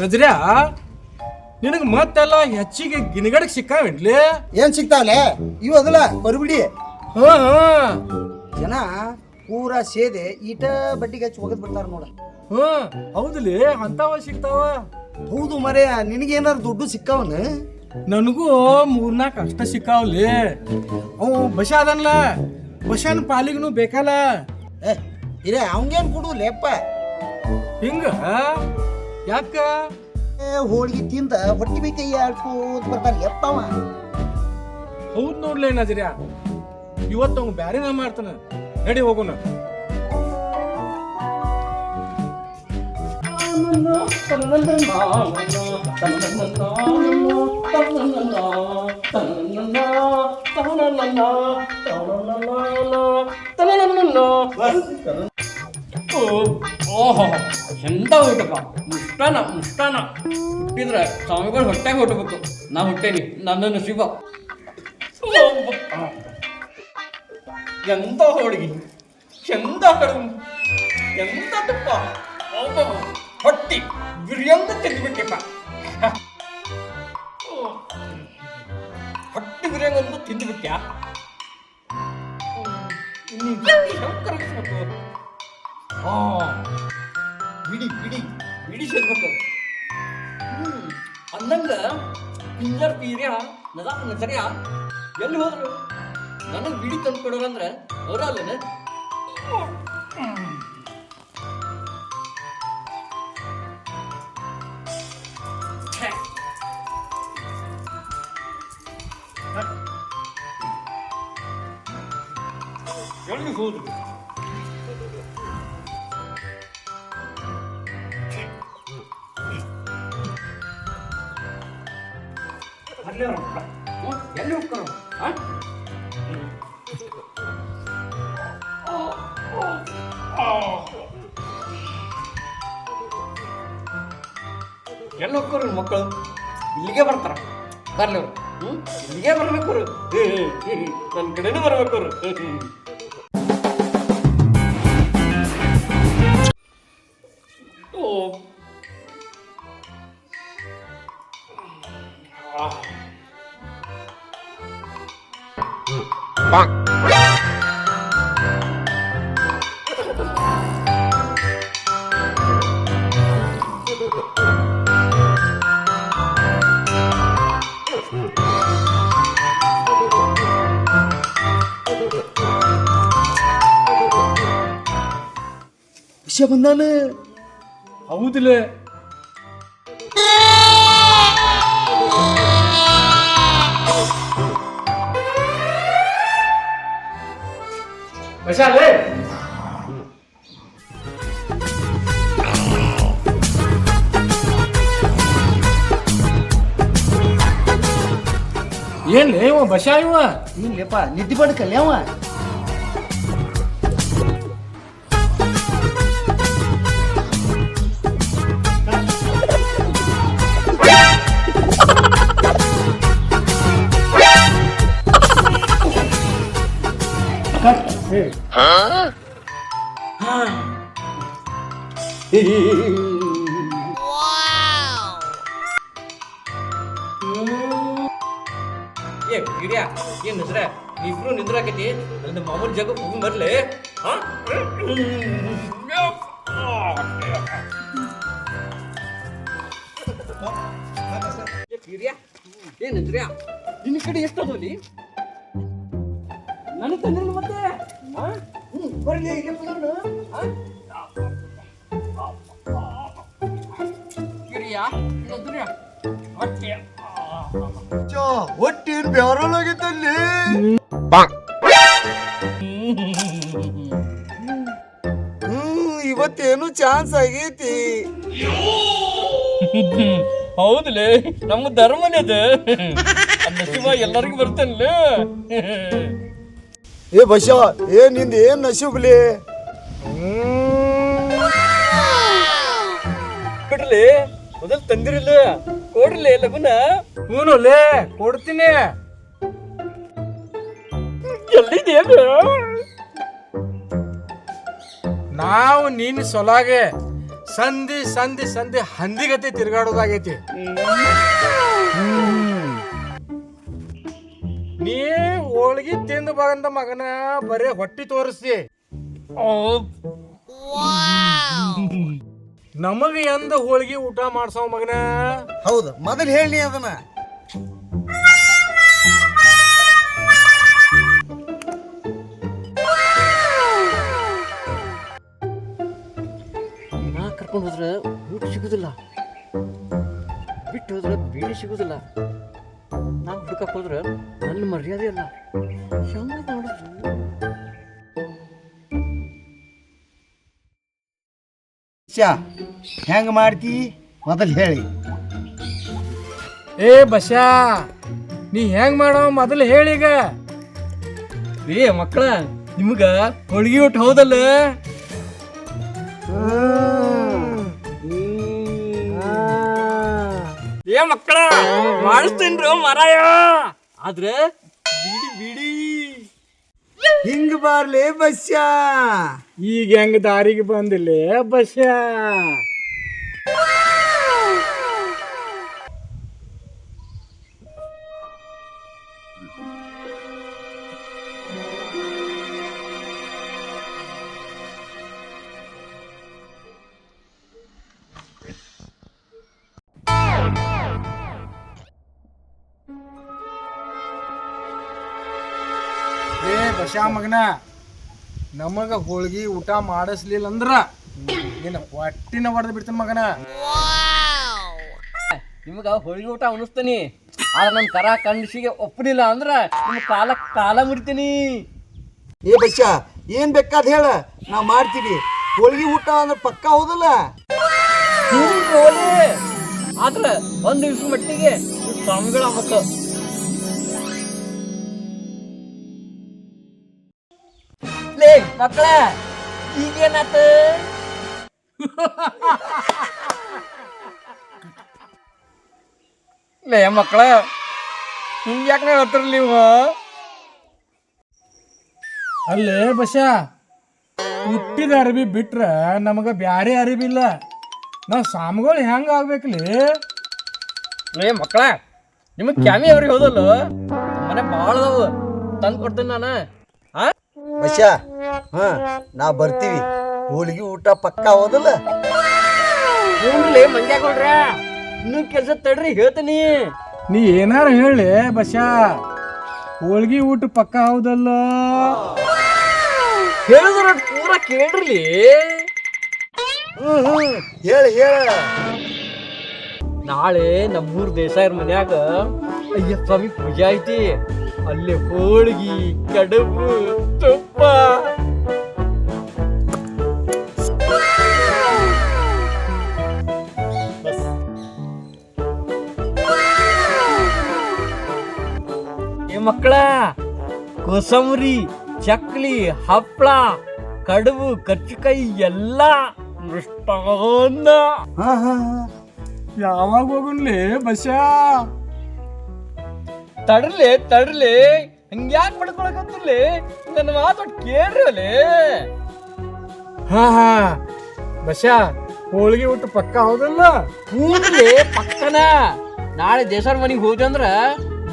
ನಜ್ರ್ಯಾ ನಿನಗೆ ಮತ್ತೆಲ್ಲ ಹೆಚ್ಚಿಗೆ ಗಿನಗಡಕ್ ಸಿಕ್ಕಾವೇನ್ಲಿ? ಏನ್ ಸಿಗ್ತಾವಲೆ ಇವು ಅದಲ್ಲ ಬರ್ಬಿಡಿ. ಹಾ ಹಾ ಜನ ಪೂರಾ ಸೇದೆ ಈಟ ಬಡ್ಡಿಗೆ ಹಚ್ಚಿ ಒಗದ್ ಬಿಡ್ತಾರ ನೋಡ. ಹಾ ಹೌದಲಿ, ಅಂತಾವ ಸಿಗ್ತಾವ. ಹೌದು ಮರೆ, ನಿನಗೇನಾರು ದುಡ್ಡು ಸಿಕ್ಕಾವನ? ನನಗೂ 3-4 ಅಷ್ಟ ಸಿಕ್ಕಾವ್ಲಿ. ಅವು ಬಶ ಅದನ್ಲ, ಬಶನ ಪಾಲಿಗೂ ಬೇಕಲ್ಲ. ಇರೇ ಅವಂಗೇನ್ ಕೊಡು ಲೇಪ್ಪ. ಹಿಂಗ ಯಾಕ? ಹೋಳಿಗೆ ತಿಂದ ಹೊಟ್ಟಿ ಬೈ ಕೈ ಆಡ್ಕೋತ ಬರ್ತಾನೆ ಎತ್ತವ. ಹೌದ್ ನೋಡ್ಲೇ ನಜ್ರ್ಯಾ, ಇವತ್ತು ಅವ್ನು ಬ್ಯಾರೇನ ಮಾಡ್ತಾನ. ನಡಿ ಹೋಗೋಣ. ಓಹೋ, ಎಂತ ಊಟಪ್ಪ! ಮುಷ್ಟಾನ ಮುಷ್ಟಾನ ಹುಟ್ಟಿದ್ರೆ ಸ್ವಾಮಿಗಳು ಹೊಟ್ಟೆಗೆ ಹುಟ್ಟಬೇಕು. ನಾ ಹುಟ್ಟೇನಿ, ನನ್ನ ನಸೀಬ. ಎಂತ ಹೋಳಿಗೆ, ಎಂತ ಕಡುಬು, ಎಂತ ತುಪ್ಪ! ಹೊಟ್ಟಿ ಬಿರಿಯಂಗ ತಿಂದ್ಬಿಟ್ಟಿಪ್ಪ. ಹೊಟ್ಟಿ ಬಿರಿಯಂಗಂದು ತಿಂದ್ಬಿಟ್ಟ್ಯಾ? ಕರಗಿಸ್ಬೇಕು. ಬಿಡಿ ಬಿಡಿ ಬಿಡಿ ಸೇರ್ಬೇಕು. ಅಂದಂಗ ಪಿಂಜರ್ ಪೀರ್ಯ ನಜರ್ಯ ಎಲ್ಲಿ ಹೋದ್ರು? ನನಗೆ ಬಿಡಿ ತಂದು ಕೊಡೋರಂದ್ರೆ ಅವರ ಅಲ್ಲೇನೆ. ಎಲ್ಲಿ ಹೋದ್ರು? ಎಲ್ಲಿ ಹೋಗ್ತಾರ? ಎಲ್ಲಿ ಹೋಗ್ತಾರ ಮಕ್ಕಳು? ಇಲ್ಲಿಗೆ ಬರ್ತಾರ. ಬರ್ಲಿ ಅವ್ರು. ಇಲ್ಲಿಗೆ ಬರ್ಬೇಕು ಅವ್ರು. ನನ್ನ ಕಡೆನೂ ಬರ್ಬೇಕು ಅವ್ರು. ವಿಷಯ ಬಂದಾನ. ಹೌದಿಲ್ಲ, ಬಶಾಲೆ ಏನ್ ಇವ ಬಶಾ? ಇವ ಇಲ್ಲಪ್ಪ ನಿದ್ದೆ ಬಡ್ಕಲ್ಲ ಅವ. ಏ ಗಿಡ್ಯಾ ಏನ್ ಹೆಸ್ರ ಇಬ್ರು ನಿಂದ್ರಾಕೈತಿ ನನ್ನ ಮಾಮೂಲಿ ಜಾಗ ಹೋಗಿ ಬರ್ಲಿ ಗಿಡ್ಯಾ ಏನ್ ಹೆಸ್ರ್ಯಾ ನಿನ್ನ ಕಡೆ ಎಷ್ಟದವಲ್ಲಿ ನನಗೆ ತಂದ್ರಿ ಮತ್ತೆ ಬರ್ಲಿ ಇಲ್ಲೇ ಕುಂದ್ರು ಗಿಡ್ಯಾ ಇಲ್ಲಂದ್ರ್ಯಾ ಹೊಟ್ಟೆ ಒಟ್ಟೇನು ಬ್ಯಾರಲಾಗಿತ್ತಲ್ಲಿ ಇವತ್ತೇನು ಚಾನ್ಸ್ ಆಗೈತಿ. ಹೌದಲೇ ನಮ್ಮ ಧರ್ಮನೇ ಅದು ನಸೀಬ ಎಲ್ಲರಿಗೂ ಬರ್ತಾನಲ್ಲ ಏ ಬಶ ನಿಂದ ಏನ್ ನಶೀಬ್ಲಿ ಬಿಡ್ಲಿ ಮೊದಲು ತಂದಿರಲ್ಲ ಕೊಡ್ಲಿ ಲಗುನ ಹೂನುಲೇ ಕೊಡ್ತೀನಿ. ಎಲ್ಲಿದೆ ನಾವು ನಿನ್ನ ಸೊಲಾಗೆ ಸಂಧಿ ಸಂಧಿ ಸಂಧಿ ಹಂದಿಗತಿ ತಿರ್ಗಾಡೋದಾಗೈತಿ. ನೀ ಹೋಳ್ಗಿ ತಿಂದು ಬಂದ ಮಗನ ಬರೇ ಹೊಟ್ಟಿ ತೋರಿಸ್ತಿ. ನಮಗ ಎಂದ ಹೋಳ್ಗಿ ಊಟ ಮಾಡ್ಸವ ಮಗನ. ಹೌದು ಮೊದಲು ಹೇಳಿ ಅದನ್ನ. ನಾ ಕರ್ಕೊಂಡು ಹೋದ್ರೆ ಊಟ ಸಿಗುದಿಲ್ಲ, ಬಿಟ್ಟು ಹೋದ್ರೆ ಬೀಡಿ ಸಿಗುದಿಲ್ಲ. ನಾ ಹುಡುಕಕ್ಕೆ ಹೋದ್ರೆ ನನ್ನ ಮರ್ಯಾದೆ ಅಲ್ಲ. ಹೆಂಗ ಮಾಡುದು? ಹೆಂಗ ಮಾಡ್ತಿ ಮೊದಲು ಹೇಳಿ. ಏ ಬಶಾ ನೀ ಹೆಂಗ್ ಮಾಡವ ಮೊದಲು ಹೇಳೀಗ. ಏ ಮಕ್ಕಳ ನಿಮ್ಗ ಹೋಳಿಗೆ ಊಟ ಹೌದಲ್ಲ? ಏ ಮಕ್ಕಳ ಮಾಡಿಸ್ತೇನ್ರಿ ಮರಾಯ, ಆದ್ರೆ ಬಿಡಿ ಬಿಡಿ ಹಿಂಗ ಬಾರ್ಲಿ ಬಸ್ಯಾ. ಈಗ ಹೆಂಗ ದಾರಿಗೆ ಬಂದಿಲ್ಲ ಬಶಾ. ಏ ಬಶಾ ಮಗನ, ನಮಗ ಹೋಳ್ಗಿ ಊಟ ಮಾಡಿಸ್ಲಿಲ್ಲ ಅಂದ್ರ ನಿನ್ನ ಹೊಟ್ಟಿನ ಹೊಡೆದು ಬಿಡ್ತಾನ ಮಗನ. ನಿಮ್ಗ ಹೋಳಿಗೆ ಊಟ ಉಣಿಸ್ತೀನಿ, ಆದ್ರೆ ನನ್ನ ಕರ ಕಂಡಿಸಿಗೆ ಒಪ್ಪಲಿಲ್ಲ ಅಂದ್ರ ನಿಮ್ಮ ಕಾಲ ಮುರಿತೀನಿ. ಏ ಬಸ್ಯಾ ಏನ್ ಬೇಕಾದ್ ಹೇಳ, ನಾ ಮಾಡ್ತೀವಿ. ಹೋಳ್ಗಿ ಊಟ ಅಂದ್ರೆ ಪಕ್ಕ ಹೌದಲ್ಲ? ಆದ್ರ ಒಂದ್ ದಿವ್ಸ ಮಟ್ಟಿಗೆ ಸ್ವಾಮಿಗಳ ಮಕ್ಕ ಮಕ್ಕಳ ಈಗೇನಾತ? ಲೇ ಮಕ್ಕಳ ಹಿಂಗ ಯಾಕೆ ಹೇಳ್ತಿರಲಿ ನೀವು? ಅಲ್ಲೇ ಬಶಾ, ಹುಟ್ಟಿದ ಅರಿವಿ ಬಿಟ್ರ ನಮಗ ಬ್ಯಾರೆ ಅರಿವಿ ಇಲ್ಲ. ನಾವ್ ಸ್ವಾಮಿಗಳು ಹೆಂಗ ಆಗ್ಬೇಕಲ್ಲಿ? ಏ ಮಕ್ಕಳ ನಿಮಗ್ ಕ್ಯಾಮಿ ಅವ್ರಿಗೆ ಹೋದಲ್ಲ, ಮನೆ ಭಾಳ ಅದಾವ, ತಂದು ಕೊಡ್ತೀನಿ ನಾನು. ಬಸ್ಯಾ ನಾ ಬರ್ತೀವಿ. ಹೋಳಿಗೆ ಊಟ ಪಕ್ಕ ಹೌದಲ್ಲ? ಹ್ಞೂನ್ಲೇ ಮಂಗ್ಯಾಕೊಳ್ರ, ಇನ್ನೂ ಕೆಲಸ ತಡ್ರಿ ಹೇಳ್ತೀನಿ. ನೀ ಏನಾರ ಹೇಳಿ ಬಶಾ, ಹೋಳ್ಗಿ ಊಟ ಪಕ್ಕ ಹೌದಲ್ಲ? ಹೇಳಿದ್ರ ಪೂರ ಕೇಳ್ರಿ. ಹೇಳ ಹೇಳ. ನಾಳೆ ನಮ್ಮೂರ್ ದೇಸಾಯರ ಮನ್ಯಾಗ ಅಯ್ಯಪ್ಪ ಸ್ವಾಮಿ ಪೂಜೆ ಐತಿ. ಅಲ್ಲಿ ಹೋಳ್ಗಿ, ಕಡುಬು, ತುಪ್ಪ. ಏ ಮಕ್ಕಳ, ಕೋಸಂಬರಿ, ಚಕ್ಲಿ, ಹಪ್ಪಳ, ಕಡುಬು, ಕರ್ಚಿಕಾಯಿ ಎಲ್ಲ ಮೃಷ್ಟಾನ್ನ. ಯಾವಾಗ ಹೋಗುನ್ಲಿ ಬಶಾ? ತಡ್ರಲಿ ಹಂಗ್ಯಾಕ್ ಪಡ್ಕೊಳಕತ್ತಿರ್ಲಿ ನನ್ನ ಮಾತು ಕೇಳ್ರಿ ಅಲ್ಲಿ. ಹಾ ಹಾ ಬಸ್ಯಾ ಹೋಳಿಗೆ ಊಟ ಪಕ್ಕ ಹೌದಲ್ಲ? ಹೂನ್ಲಿ ಪಕ್ಕನ. ನಾಳೆ ದೇಸಾರ್ ಮನಿಗೆ ಹೋದ್ವಿ ಅಂದ್ರ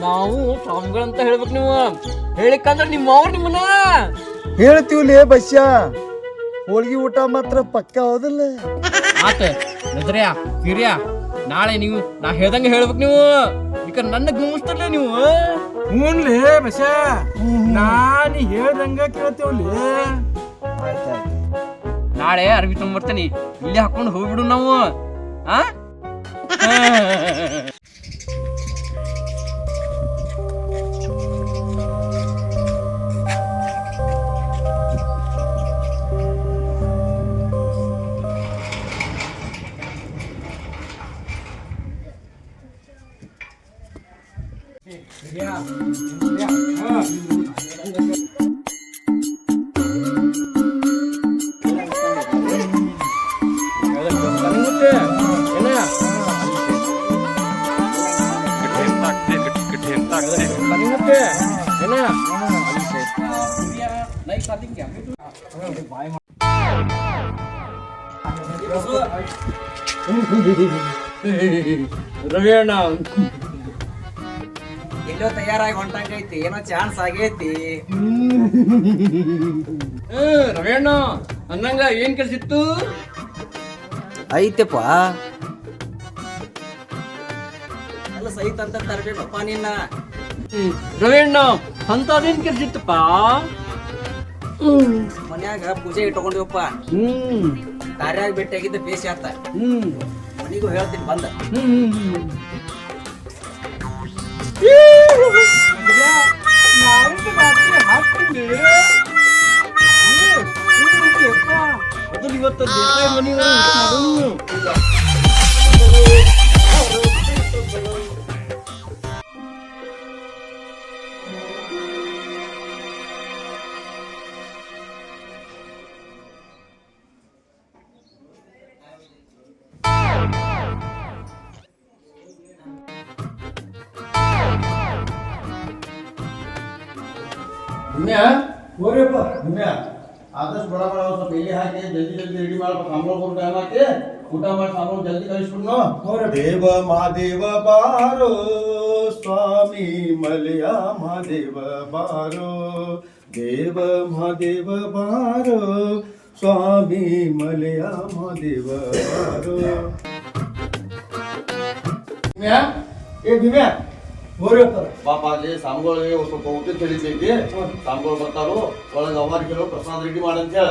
ನಾವು ಸ್ವಾಮಿಗಳಂತ ಹೇಳ್ಬೇಕು. ನೀವು ಹೇಳಿಕಂದ್ರ ನಿಮ್ಮನ್ನ ಹೇಳ್ತೀವ್ಲೇ ಬಸ್ಯಾ, ಹೋಳ್ಗಿ ಊಟ ಮಾತ್ರ ಪಕ್ಕ ಹೌದಲ್ಲ? ಆತ ನದ್ರ್ಯ ಹಿರಿಯ, ನಾಳೆ ನೀವು ನಾ ಹೇಳ್ದಂಗೆ ಹೇಳ್ಬೇಕು. ನೀವು ಈಗ ನನ್ನ ಗುಮ್ಮಿಸ್ತಾರಲ್ಲ ನೀವು. ಹ್ಞೂನ್ಲೇ ಬಸ್ಯಾ, ನಾನಿ ಹೇಳ್ದಂಗ ಕೇಳ್ತೇವಲ್ಲಿ. ನಾಳೆ ಅರ್ಬಿ ತೊಗೊಂಬರ್ತೀನಿ, ಇಲ್ಲಿ ಹಾಕೊಂಡು ಹೋಗ್ಬಿಡು ನಾವು. ಆ ರವಿ ಅಣ್ಣ ಎಲ್ಲೋ ತಯಾರಾಗಿ ಹೊಂಟಂಗೈತಿ, ಏನೋ ಚಾನ್ಸ್ ಆಗೈತಿ. ರವಿ ಅಣ್ಣ ಅನ್ನಂಗ ಏನ್ ಕೆಲ್ಸ ಇತ್ತು? ಐತೆಪ್ಪ, ಎಲ್ಲ ಸಹಿತ ಅಂತ ತರ್ಬೇಕಪ್ಪ ನಿನ್ನ. ರವಿ ಅಣ್ಣ ಅಂತದೇನ್ ಕೆಲ್ಸ ಇತ್ತಪ್ಪ? ಮನ್ಯಾಗ ಪೂಜೆ ಇಟ್ಕೊಂಡಿವಪ್ಪ, ಕಾರ್ಯಾಗ ಭೇಟಿಯಾಗಿದ್ದ ಬೇಸಿ ಆತ. ಮನಿಗೂ ಹೇಳ್ತೀನಿ ಬಂದ. ಇವತ್ತು ಮನಿ ಆದಷ್ಟು ಬಡ ಬಡ ಸ್ವಲ್ಪ ಎಲ್ಲಿ ಹಾಕಿ ಜಲ್ದಿ ಜಲ್ದಿ ರೆಡಿ ಮಾಡ್ಬೇಕು. ಆಮೇಲೆ ಟೈಮ್ ಹಾಕಿ ಊಟ ಮಾಡಿ ಸಾಮಾನು ಜಲ್ದಿ ಕಳಿಸ್ಬಿಡ್ನು. ದೇವ ಮಹಾದೇವ ಬಾರೋ ಸ್ವಾಮಿ ಮಲಯ ಮಹಾದೇವ ಬಾರೋ, ದೇವ ಮಹಾದೇವ ಬಾರೋ ಸ್ವಾಮಿ ಮಲಯ ಮಹಾದೇವ ಬಾರೋ. ಏ ಭೀಮ್ಯಾ ಪಾಪಾಜಿ ಸಾಮ್ಗಳಿಗೆ ಸ್ವಲ್ಪ ಊಟ ತಿಳಿತೈತಿ, ಸಾಮ್ಗಳು ಬರ್ತಾರು, ಒಳಗೆ ಅವಾರ ಕೇಳೋ ಪ್ರಸಾದ ರೆಡಿ ಮಾಡಂತ ಹೇಳ.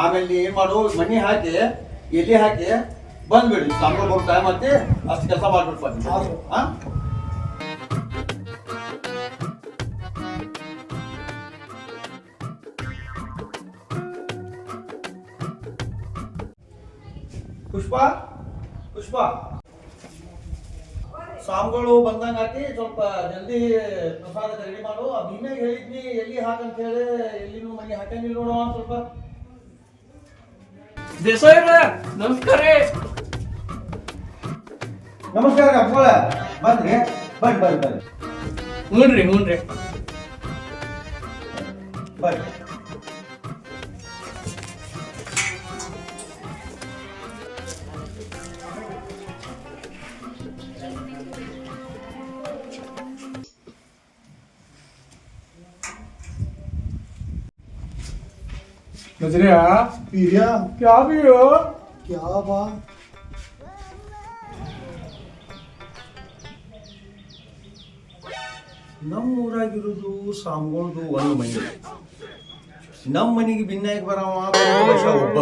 ಆಮೇಲೆ ನೀ ಏನ್ ಮಾಡು, ಮನಿ ಹಾಕಿ ಎಲ್ಲಿ ಹಾಕಿ ಬಂದ್ಬಿಡಿ. ಸಾಮ್ಗಳು ಬರೋ ಟೈಮ್ ಆತಿ, ಅಷ್ಟು ಕೆಲಸ ಮಾಡ್ಬಿಡ್ಪ. ಪುಷ್ಪ ಪುಷ್ಪ ಸಾಮ್ಗಳು ಬಂದಂಗ ಹಾಕಿ ಸ್ವಲ್ಪ ಜಲ್ದಿ ಪ್ರಸಾದ ರೆಡಿ ಮಾಡು. ಆ ಭೀಮ್ಯಾಗ ಹೇಳಿದ್ನಿ ಎಲ್ಲಿ ಹಾಕಂತ ಹೇಳಿ, ಎಲ್ಲಿನೂ ಮನೆ ಹಾಕಂಗಿಲ್ಲ ನೋಡುವ. ಸ್ವಲ್ಪ ದೇಸಾಯಿ ನಮಸ್ಕಾರ. ನಮಸ್ಕಾರ ಅಪ್ಪಳ, ಬಂದ್ರಿ? ಬರ್ರಿ ಬರ್ರಿ ಬರ್ರಿ. ಹ್ಞೂನ್ರಿ ಬರ್ರಿ. नजरिया पीरिया क्या भी हो? क्या बात? ನಮ್ಮ ಊರಾಗಿರೋದು ಸಾಮ್ಗಳದು ಒಂದು ಮನೆ. ನಮ್ಮ ಮನೆಗೆ ಭಿನ್ನಾಗಿ ಬರವ ವರ್ಷ ಒಬ್ಬ.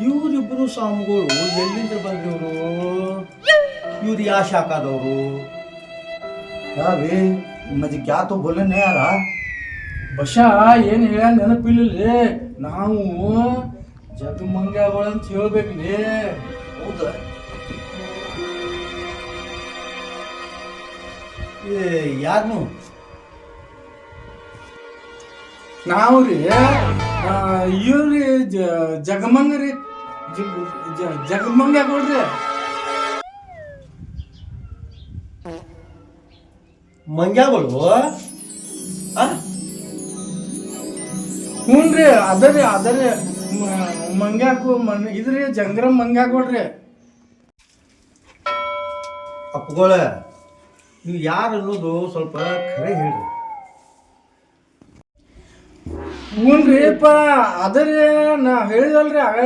ಇವರಿಬ್ರು ಸಾಮ್ಗಳು ಎಲ್ಲಿಂದ ಬಂದಿವರು? ಇವ್ರು ಯಾವ ಶಾಖಾದವರು? ಯಾವೇ ಮಜೆ ಕ್ಯಾ ತೋ ಬೋಲೆ ನೇ ಯಾರ? ಬಶಾ ಏನ್ ಹೇಳ ನೆನಪಿಲ್ಲ. ನಾವು ಜಗಮಂಗಗಳಂತ ಹೇಳ್ಬೇಕ್ಲಿ. ಹೌದಾ? ಯಾರನು? ನಾವು ರೀ ಇವ್ರಿ ಜಗಮಂಗ ರೀ, ಜಗಮಂಗಳ್ರಿ. ಮಂಗ್ಯಾಗಳು ಹ್ಞೂನ್ರಿ ಅದರಿ ಮಂಗ್ಯಾಕು ಇದ್ರಿ ಜಂಗ್ರಮ್ ಮಂಗ್ಯಾಕೊಡ್ರಿ. ಅಪ್ಪಗೋಳ ನೀವು ಯಾರು ಅನ್ನೋದು ಸ್ವಲ್ಪ ಖರೆ ಹೇಳ್ರಿ. ಹ್ಞೂನ್ರಿಪ್ಪ ಅದರಿ ನಾ ಹೇಳಿದಲ್ರಿ ಆಗ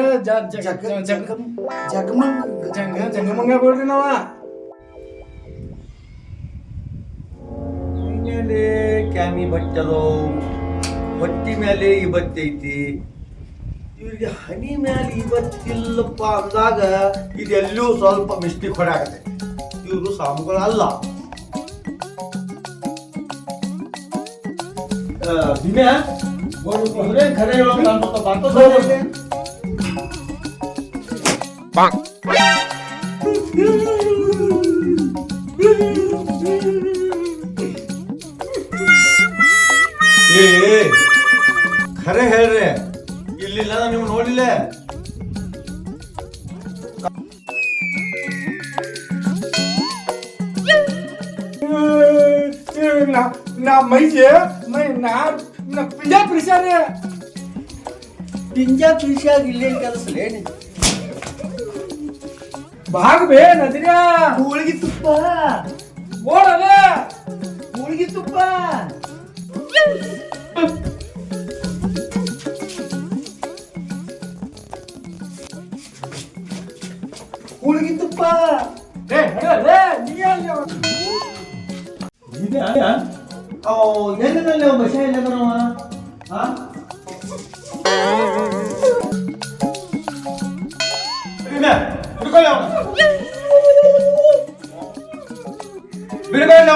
ಜಂಗಮಂಗ ಕೊಡ್ರಿ ನಾವ. ಮೇಲೆ ಕ್ಯಾಮಿ ಬಟ್ಟದೋ ಹೊಟ್ಟಿ ಮೇಲೆ ಇವತ್ತೈತಿ, ಇವ್ರಿಗೆ ಹನಿ ಮೇಲೆ ಇವತ್ತಿಲ್ಲಪ್ಪ ಅಂದಾಗ ಇದೆಲ್ಲೂ ಸ್ವಲ್ಪ ಮಿಸ್ಟೇಕ್ ಹೊಡಾಗತ್ತೆ. ಇವರು ಸಾಮುಗಳಲ್ಲ. ಭೀಮ್ಯಾ ಖರೆ ಹೇಳೋ ಖರೆ ಹೇಳ್ರಿ. ಇಲ್ಲಿಲ್ಲ ನೀವು ನೋಡಿಲ್ಲ. ನಾ ಮೈಜೆ ನಾ ಪಿಂಜಾ ಪಿರ್ಸಾರಿ ಪಿಂಜಾ ಪಿರ್ಸಾಗ ಇಲ್ಲೇನ್ ಕೆಲಸಲೇನಿ? ಭಾಗಬೇ ನದಿರ್ಯಾ ಹೋಳಿಗೆ ತುಪ್ಪ ಓಡಲೇ ಹೋಳಿಗೆ ತುಪ್ಪ ಹೋಳಿಗೆ ತುಪ್ಪ ಎಲ್ಲಿ ಬಸ ಎಲ್ಲದನವ? ಬಿಡಬೇಡ